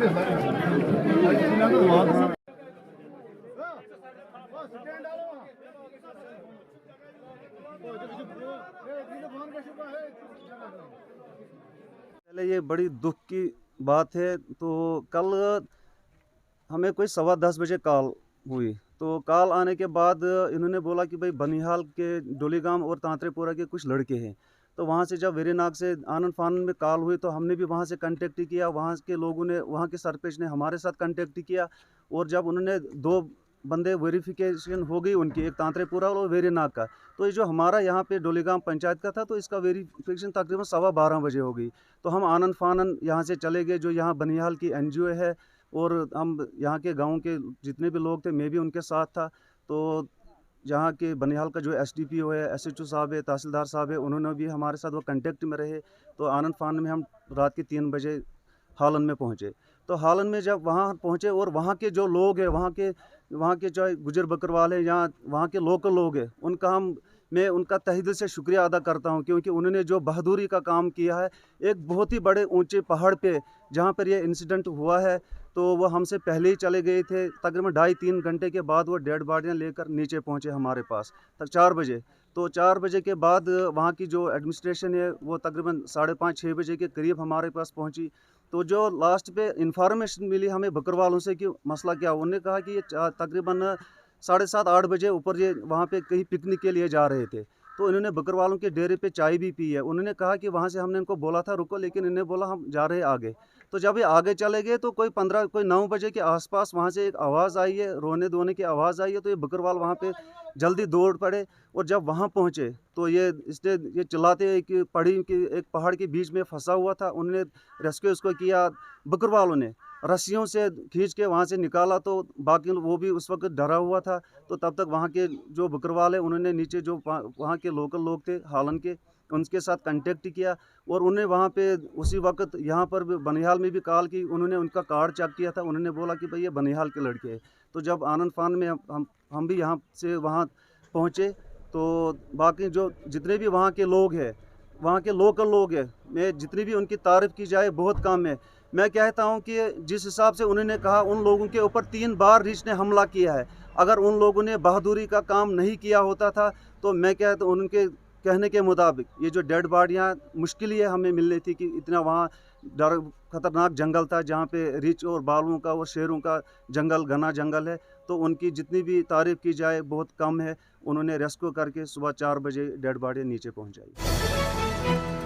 पहले ये बड़ी दुख की बात है। तो कल हमें कोई 10:15 बजे कॉल हुई। तो कॉल आने के बाद इन्होंने बोला कि भाई बनिहाल के डोलीगाम और तांत्रेपुरा के कुछ लड़के हैं। तो वहाँ से जब वेरीनाग से आनंद फानन में कॉल हुई तो हमने भी वहाँ से कांटेक्ट किया। वहाँ के लोगों ने, वहाँ के सरपंच ने हमारे साथ कांटेक्ट किया। और जब उन्होंने 2 बंदे वेरिफिकेशन हो गई उनकी, एक तांत्रेपुरा और वेरीनाग का। तो ये जो हमारा यहाँ पे डोलीगाम पंचायत का था, तो इसका वेरिफिकेशन तकरीबन 12:15 बजे हो गई। तो हम आनंद फानन यहाँ से चले गए, जो यहाँ बनिहाल की एनजीओ है, और हम यहाँ के गांव के जितने भी लोग थे, मैं भी उनके साथ था। तो यहाँ के बनिहाल का जो एसडीपीओ है, एसएचओ साहब है, तहसीलदार साहब है, उन्होंने भी हमारे साथ वो कांटेक्ट में रहे। तो आनंद फानन में हम रात के 3 बजे हालन में पहुँचे। तो हालन में जब वहाँ पहुँचे और वहाँ के जो लोग हैं, वहाँ के चाहे गुजर बकरवाल हैं या वहाँ के लोकल लोग हैं, मैं उनका तहे दिल से शुक्रिया अदा करता हूँ, क्योंकि उन्होंने जो बहादुरी का काम किया है। एक बहुत ही बड़े ऊंचे पहाड़ पे जहाँ पर ये इंसिडेंट हुआ है, तो वो हमसे पहले ही चले गए थे। तकरीबन 2.5-3 घंटे के बाद वो डेड बॉडियाँ लेकर नीचे पहुँचे हमारे पास तक 4 बजे। तो 4 बजे के बाद वहाँ की जो एडमिनिस्ट्रेशन है वो तकरीबन 5:30-6 बजे के करीब हमारे पास पहुँची। तो जो लास्ट पे इंफॉर्मेशन मिली हमें बकरवालों से कि मसला क्या, उन्होंने कहा कि ये तकरीबन 7:30-8 बजे ऊपर ये वहाँ पे कहीं पिकनिक के लिए जा रहे थे। तो इन्होंने बकरवालों के डेरे पे चाय भी पी है। उन्होंने कहा कि वहाँ से हमने इनको बोला था रुको, लेकिन इन्होंने बोला हम जा रहे हैं आगे। तो जब ये आगे चले गए तो कोई 9 बजे के आसपास वहाँ से एक आवाज़ आई है, रोने धोने की आवाज़ आई है। तो ये बकरवाल वहाँ पे जल्दी दौड़ पड़े, और जब वहाँ पहुँचे तो ये चिल्लाते कि एक पहाड़ के बीच में फंसा हुआ था। उन्होंने रेस्क्यू उसको किया, बकरवालों ने रस्सियों से खींच के वहाँ से निकाला। तो बाकी वो भी उस वक्त डरा हुआ था। तो तब तक वहाँ के जो बकरवाल है, उन्होंने नीचे जो वहाँ के लोकल लोग थे हालन के, उनके साथ कांटेक्ट किया। और उन्हें वहाँ पे उसी वक्त यहाँ पर भी बनिहाल में भी कॉल की। उन्होंने उनका कार्ड चेक किया था, उन्होंने बोला कि भाई ये बनिहाल के लड़के हैं। तो जब आनंद फान में हम भी यहाँ से वहाँ पहुँचे, तो बाकी जो जितने भी वहाँ के लोग हैं, वहाँ के लोकल लोग हैं, मैं जितनी भी उनकी तारीफ़ की जाए बहुत कम है। मैं कहता हूँ कि जिस हिसाब से उन्होंने कहा, उन लोगों के ऊपर 3 बार रीछ ने हमला किया है। अगर उन लोगों ने बहादुरी का काम नहीं किया होता था, तो मैं कहता हूँ उनके कहने के मुताबिक ये जो डेड बॉडियाँ मुश्किल ही है हमें मिलनी थी, कि इतना वहाँ खतरनाक जंगल था, जहाँ पे रीछ और बालुओं का और शेरों का जंगल, घना जंगल है। तो उनकी जितनी भी तारीफ़ की जाए बहुत कम है। उन्होंने रेस्क्यू करके सुबह 4 बजे डेड बॉडी नीचे पहुँचाई।